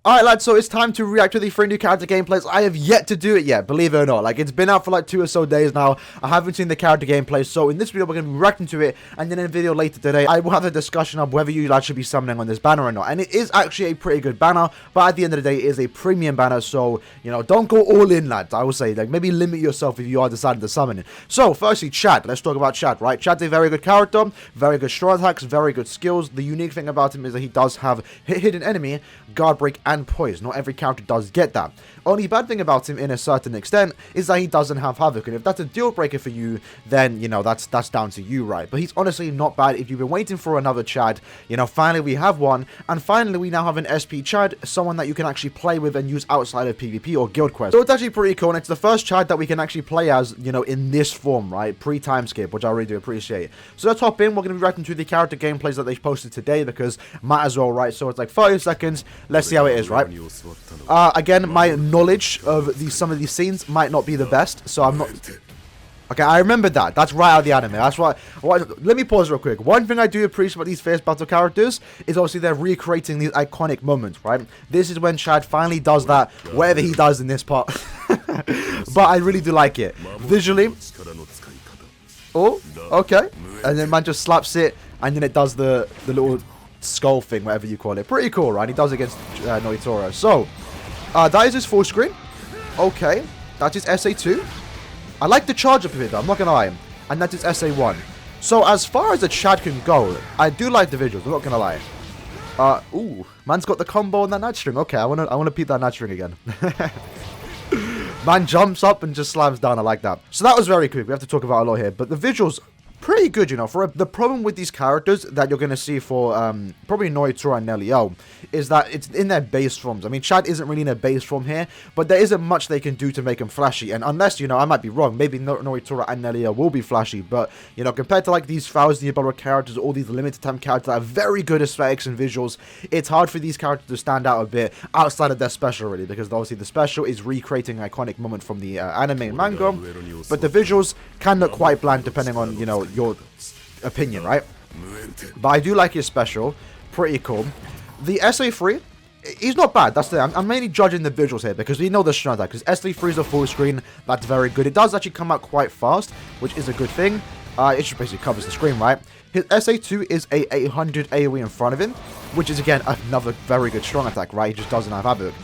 Alright lads, so it's time to react to the 3 new character gameplays. I have yet to do it yet, believe it or not. Like, it's been out for like 2 or so days now. I haven't seen the character gameplays, so in this video we're going to be reacting to it, and then in a video later today, I will have a discussion of whether you lads should be summoning on this banner or not. And it is actually a pretty good banner, but at the end of the day, it is a premium banner, so, you know, don't go all in, lads. I would say, like, maybe limit yourself if you are deciding to summon it. So, firstly, Chad. Let's talk about Chad, right? Chad's a very good character, very good strong attacks, very good skills. The unique thing about him is that he does have hidden enemy, guard break, and poise. Not every character does get that. Only bad thing about him in a certain extent is that he doesn't have Havoc, and if that's a deal breaker for you, then, you know, that's down to you, right? But he's honestly not bad. If you've been waiting for another Chad, you know, finally we have one, and finally we now have an SP Chad, someone that you can actually play with and use outside of PvP or Guild Quest. So it's actually pretty cool, and it's the first Chad that we can actually play as, you know, in this form, right? Pre-time skip, which I really do appreciate. So let's hop in. We're going to be reacting to the character gameplays that they posted today, because might as well, right? So it's like 30 seconds. Let's see how it is, right? Again, my knowledge of some of these scenes might not be the best, so I'm not... Okay, I remember that. That's right out of the anime. That's why... Let me pause real quick. One thing I do appreciate about these first battle characters is obviously they're recreating these iconic moments, right? This is when Chad finally does that, whatever he does in this part. But I really do like it. Visually... Oh, okay. And then man just slaps it, and then it does the little skull thing, whatever you call it. Pretty cool, right? He does it against NNOITORA. So, that is his full screen. Okay. That is SA2. I like the charge up of it, though. I'm not going to lie. And that is SA1. So, as far as the Chad can go, I do like the visuals. I'm not going to lie. Ooh. Man's got the combo on that night string. Okay, I want to peep that night string again. Man jumps up and just slams down. I like that. So that was very quick. We have to talk about a lot here. But the visuals, pretty good, you know. The problem with these characters that you're going to see for probably NOITORA and NELLIEL is that it's in their base forms. I mean, Chad isn't really in a base form here, but there isn't much they can do to make him flashy. And unless, you know, I might be wrong. Maybe NOITORA and NELLIEL will be flashy. But, you know, compared to like these 1,000-year characters, all these limited time characters that have very good aesthetics and visuals, it's hard for these characters to stand out a bit outside of their special, really. Because obviously the special is recreating an iconic moment from the anime and manga. But the visuals can look quite bland depending on, you know, your opinion, right? But I do like his special. Pretty cool. The SA3, he's not bad. That's the I'm mainly judging the visuals here because we know the strength because SA3 is a full screen. That's very good. It does actually come out quite fast, which is a good thing. It just basically covers the screen, right? His SA2 is a 800 AoE in front of him, which is again another very good strong attack, right? He just doesn't have Havoc.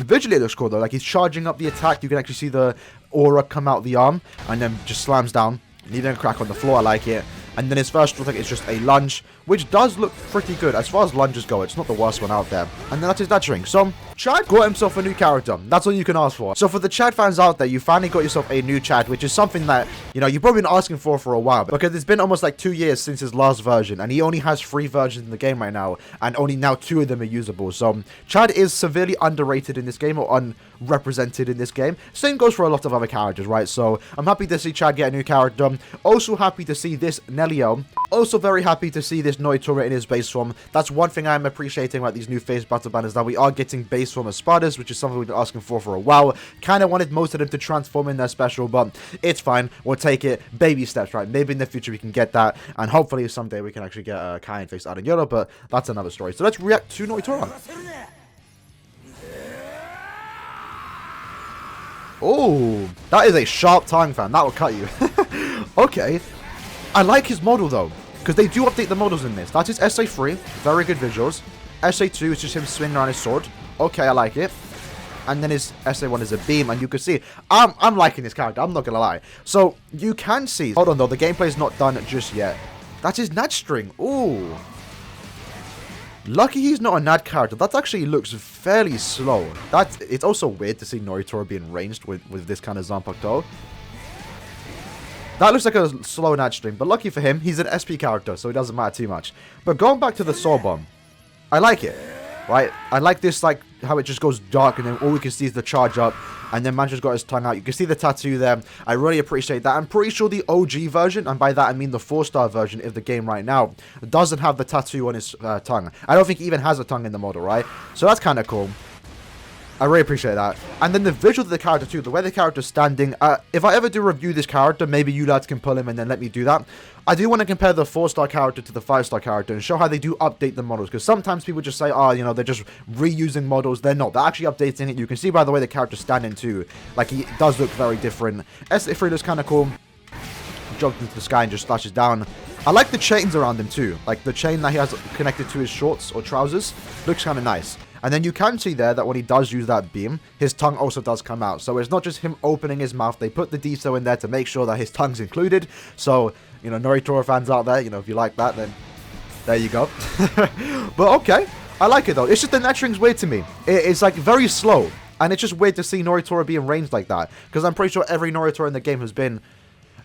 Visually it looks cool though. Like he's charging up the attack. You can actually see the aura come out the arm and then just slams down. Leaving a crack on the floor. I like it. And then his first attack is just a lunge, which does look pretty good. As far as lunges go, it's not the worst one out there. And then that's his dash ring. So, Chad got himself a new character. That's all you can ask for. So, for the Chad fans out there, you finally got yourself a new Chad, which is something that, you know, you've probably been asking for a while. Because it's been almost like 2 years since his last version. And he only has 3 versions in the game right now. And only now 2 of them are usable. So, Chad is severely underrated in this game or unrepresented in this game. Same goes for a lot of other characters, right? So, I'm happy to see Chad get a new character. Also happy to see this NELLIEL. Also very happy to see this NOITORA in his base form. That's one thing I'm appreciating about these new phase battle banners, that we are getting base form Espadas, which is something we've been asking for a while. Kind of wanted most of them to transform in their special, but it's fine. We'll take it. Baby steps, right? Maybe in the future we can get that, and hopefully someday we can actually get a Kain face Aaroniero, but that's another story. So let's react to NOITORA. Oh, that is a sharp tongue, fam. That will cut you. Okay. I like his model, though, because they do update the models in this. That is SA3. Very good visuals. SA2 is just him swinging around his sword. Okay, I like it. And then his SA1 is a beam, and you can see, I'm liking this character. I'm not going to lie. So, you can see... Hold on, though. The gameplay is not done just yet. That's his Nad string. Ooh. Lucky he's not a Nad character. That actually looks fairly slow. It's also weird to see NOITORA being ranged with this kind of Zanpakuto. That looks like a slow Nad string, but lucky for him, he's an SP character, so it doesn't matter too much. But going back to the Soul Bomb, I like it, right? I like this, like, how it just goes dark, and then all we can see is the charge up, and then man just got his tongue out. You can see the tattoo there. I really appreciate that. I'm pretty sure the OG version, and by that I mean the 4-star version of the game right now, doesn't have the tattoo on his tongue. I don't think he even has a tongue in the model, right? So that's kind of cool. I really appreciate that. And then the visual of the character too, the way the character's standing. If I ever do review this character, maybe you lads can pull him and then let me do that. I do want to compare the 4-star character to the 5-star character and show how they do update the models. Because sometimes people just say, oh, you know, they're just reusing models. They're not. They're actually updating it. You can see by the way the character's standing too. Like, he does look very different. SA3 looks kind of cool. Jumps into the sky and just splashes down. I like the chains around him too. Like, the chain that he has connected to his shorts or trousers looks kind of nice. And then you can see there that when he does use that beam, his tongue also does come out. So it's not just him opening his mouth. They put the detail in there to make sure that his tongue's included. So, you know, NOITORA fans out there, you know, if you like that, then there you go. But okay, I like it though. It's just the nettering's weird to me. It's like very slow. And it's just weird to see NOITORA being ranged like that. Because I'm pretty sure every NOITORA in the game has been...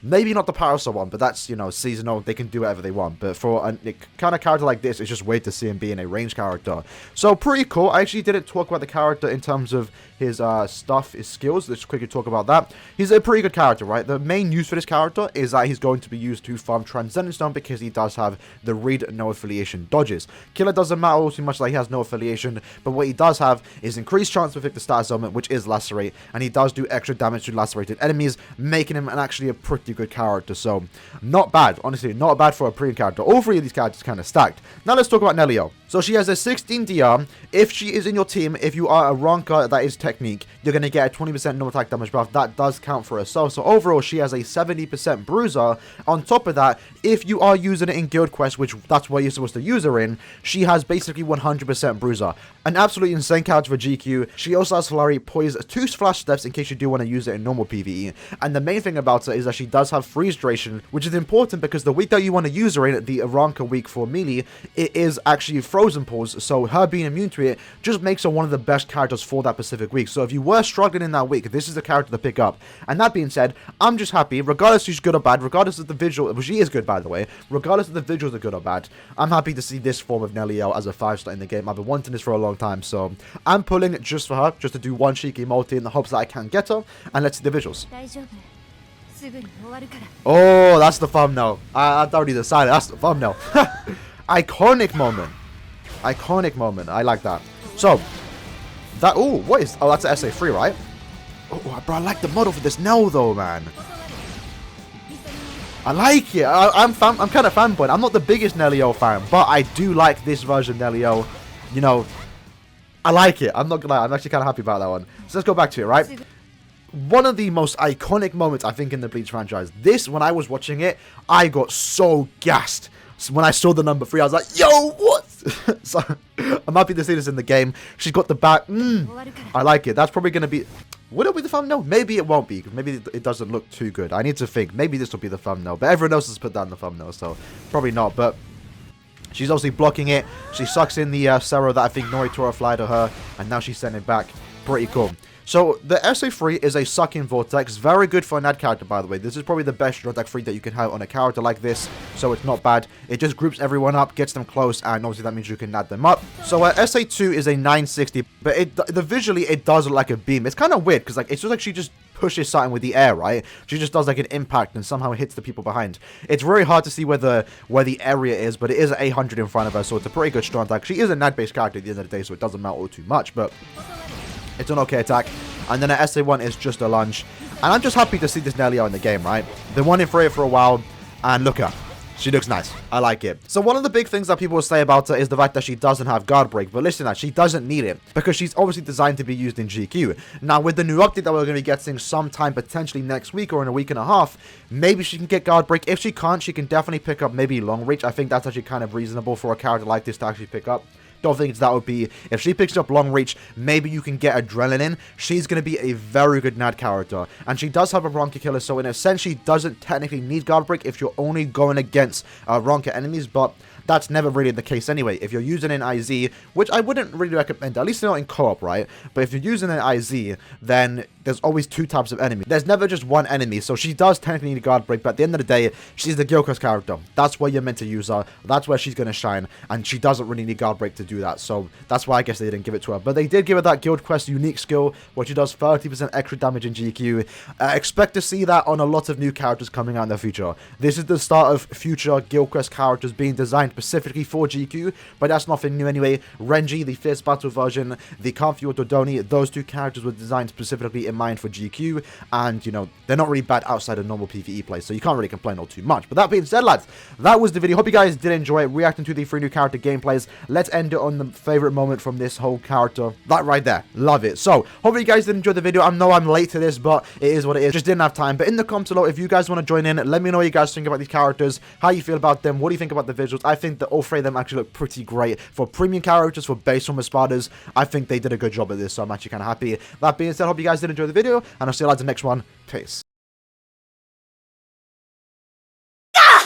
Maybe not the Parasol one, but that's, you know, seasonal. They can do whatever they want. But for a kind of character like this, it's just weird to see him being a ranged character. So, pretty cool. I actually didn't talk about the character in terms of his stuff, his skills. Let's quickly talk about that. He's a pretty good character, right? The main use for this character is that he's going to be used to farm Transcendent Stone because he does have the read no affiliation dodges. Killer doesn't matter all too much, like he has no affiliation, but what he does have is increased chance to inflict the status element, which is Lacerate, and he does do extra damage to lacerated enemies, making him actually a pretty good character. So, not bad. Honestly, not bad for a pre character. All three of these characters kind of stacked. Now let's talk about NELLIEL. So she has a 16 DR. If she is in your team, if you are a ranker that is technique, you're going to get a 20% normal attack damage buff. That does count for herself. So overall, she has a 70% bruiser. On top of that, if you are using it in Guild Quest, which that's where you're supposed to use her in, she has basically 100% bruiser. An absolutely insane character for GQ. She also has Flurry, Poise, 2 Flash Steps in case you do want to use it in normal PvE. And the main thing about her is that she does have freeze duration, which is important because the week that you want to use her in, the ranker week for melee, it is actually frozen pulse, so her being immune to it just makes her one of the best characters for that specific week. So if you were struggling in that week, this is the character to pick up. And that being said, I'm just happy, regardless if she's good or bad, regardless of the visual, well, she is good by the way, regardless of the visuals are good or bad, I'm happy to see this form of NELLIEL as a 5-star in the game. I've been wanting this for a long time, so I'm pulling it just for her, just to do one cheeky multi in the hopes that I can get her, and let's see the visuals. Oh, that's the thumbnail. I've already decided, that's the thumbnail. Iconic moment. Iconic moment. I like that. So, that... Oh, what is... Oh, that's an SA3, right? Oh, bro, I like the model for this Nell, though, man. I like it. I'm kind of fanboy. I'm not the biggest NELLIEL fan, but I do like this version of NELLIEL. You know, I like it. I'm not gonna lie. I'm actually kind of happy about that one. So let's go back to it, right? One of the most iconic moments, I think, in the Bleach franchise. This, when I was watching it, I got so gassed. So when I saw the number 3, I was like, yo, what? So, I'm happy to see this in the game. She's got the back. I like it. That's probably going to be... Would it be the thumbnail? Maybe it won't be. Maybe it doesn't look too good. I need to think. Maybe this will be the thumbnail. But everyone else has put that in the thumbnail, so probably not. But she's obviously blocking it. She sucks in the Sero that I think NOITORA fly to her. And now she's sending it back. Pretty cool. So, the SA3 is a sucking vortex. Very good for an ad character, by the way. This is probably the best draw deck 3 that you can have on a character like this. So, it's not bad. It just groups everyone up, gets them close, and obviously that means you can add them up. So, SA2 is a 960, but visually, it does look like a beam. It's kind of weird, because like it's just like she just pushes something with the air, right? She just does like an impact and somehow it hits the people behind. It's very hard to see where the area is, but it is 800 in front of her, so it's a pretty good strong attack. She is a NAD-based character at the end of the day, so it doesn't matter all too much, but... It's an okay attack. And then an SA1 is just a lunge. And I'm just happy to see this NELLIEL in the game, right? Been wanting for it for a while. And look at her. She looks nice. I like it. So one of the big things that people will say about her is the fact that she doesn't have guard break. But listen, she doesn't need it. Because she's obviously designed to be used in GQ. Now with the new update that we're going to be getting sometime potentially next week or in a week and a half, maybe she can get guard break. If she can't, she can definitely pick up maybe long reach. I think that's actually kind of reasonable for a character like this to actually pick up. Don't think it's that OP. If she picks up long reach, maybe you can get adrenaline. She's going to be a very good NAD character. And she does have a Ronka killer, so in a sense, she doesn't technically need guard break if you're only going against Ronka enemies, but that's never really the case anyway. If you're using an IZ, which I wouldn't really recommend, at least not in co-op, right? But if you're using an IZ, then there's always 2 types of enemy. There's never just one enemy, so she does technically need a guard break, but at the end of the day, she's the Guild Quest character. That's where you're meant to use her. That's where she's going to shine, and she doesn't really need guard break to do that, so that's why I guess they didn't give it to her. But they did give her that Guild Quest unique skill, where she does 30% extra damage in GQ. Expect to see that on a lot of new characters coming out in the future. This is the start of future Guild Quest characters being designed specifically for GQ, but that's nothing new anyway. Renji, the Fierce Battle version, the Kampfu Otodoni, those two characters were designed specifically in mind for GQ, and, you know, they're not really bad outside of normal PvE play, so you can't really complain all too much. But that being said, lads, that was the video. Hope you guys did enjoy it, reacting to the 3 new character gameplays. Let's end it on the favorite moment from this whole character. That right there. Love it. So, hopefully you guys did enjoy the video. I know I'm late to this, but it is what it is. Just didn't have time. But in the comments below, if you guys want to join in, let me know what you guys think about these characters, how you feel about them, what do you think about the visuals. I think that all 3 of them actually look pretty great. For premium characters, for base from Espadas, I think they did a good job at this, so I'm actually kind of happy. That being said, I hope you guys did enjoy the video, and I'll see you lads in the next one. Peace.